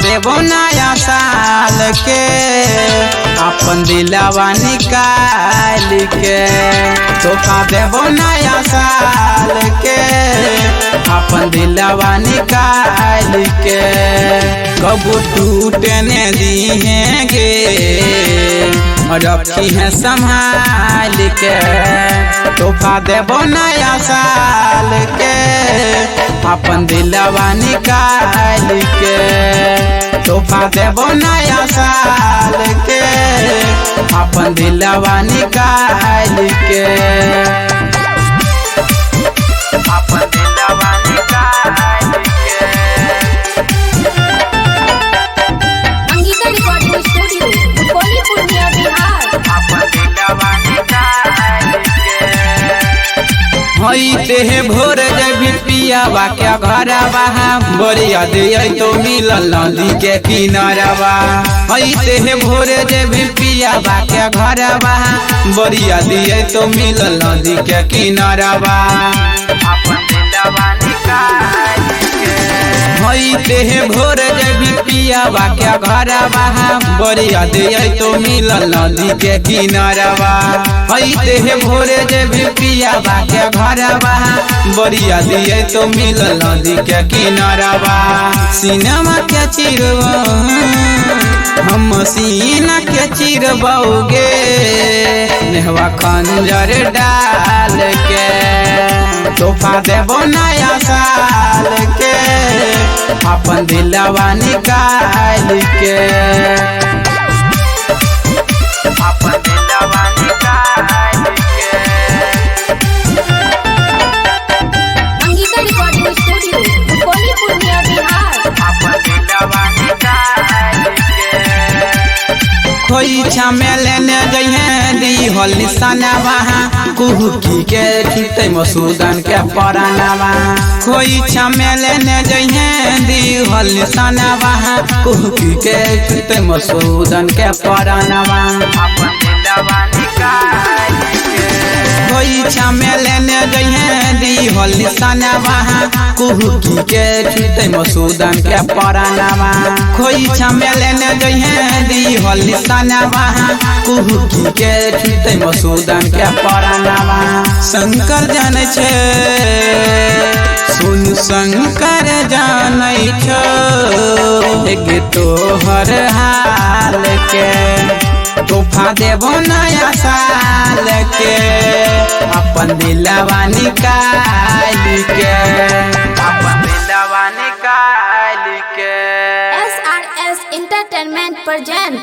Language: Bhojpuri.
देबो नया साल के अपन दिलवा निकाल के। तोहफा देबो नया साल के अपन दिलवा निकाल के। कबू टूटने दिएंगे रखी है संभाल के। तोहफा देबो नया साल के अपन दिलवा निकाल के। तोहफा देबो नया साल के अपन दिलवा निकाल के। अपन दिलवा निकाल के। अंगिका रिकॉर्डिंग स्टूडियो कोली पूर्णिया बिहार। अपन दिलवा निकाल के। होइते है भोर जब पियावा क्या घरवा बड़ी याद आई तो मिलल नदी के किनारवा। होइते है भोर जब पियावा क्या घरवा बड़ी याद आई तो मिलल नदी के किनारवा। अपन दिलवा निकाल के। होइते है भोर जब पियावा क्या घरवा बड़ी याद आई तो मिलल नदी के किनारवा। होइते है भोर जब पियावा क्या घरवा बड़ी याद आई तो मिलल नदी के किनारवा। सिनेमा के चिरवा हम सीना के चिरबौगे नेहवा खंजर डाल के। तोहफा देबो नया साल के अपन दिलवा निकाल के। अपन दिलवा निकाल के। अंगिका रिकॉर्डिंग स्टूडियो कोली पूर्णिया बिहार। अपन दिलवा निकाल के। खोई छमे लेने जइहे दी होल निशानवा कुहुकी के छुटे मसूदन के परानवा। खोई छमे लेने जइहे दी होल निशानवा कुहुकी के छुटे मसूदन के परानवा। अपन दिलवा निकाल के। खोई छमे लेने जइहे दी होल निशानवा कुहुकी के छुटे मसूदन के परानवा। खोई छमे लेने जइहे दी होल निशानवा कुहुकी के छुटे मसूदन के परानवा। शंकर जाने छे सुन शंकर जाने छो एक तोहर हाल के। तोहफा देबो नया साल के अपन दिलवा निकाल के। अपन दिलवा निकाल के। SRS Entertainment present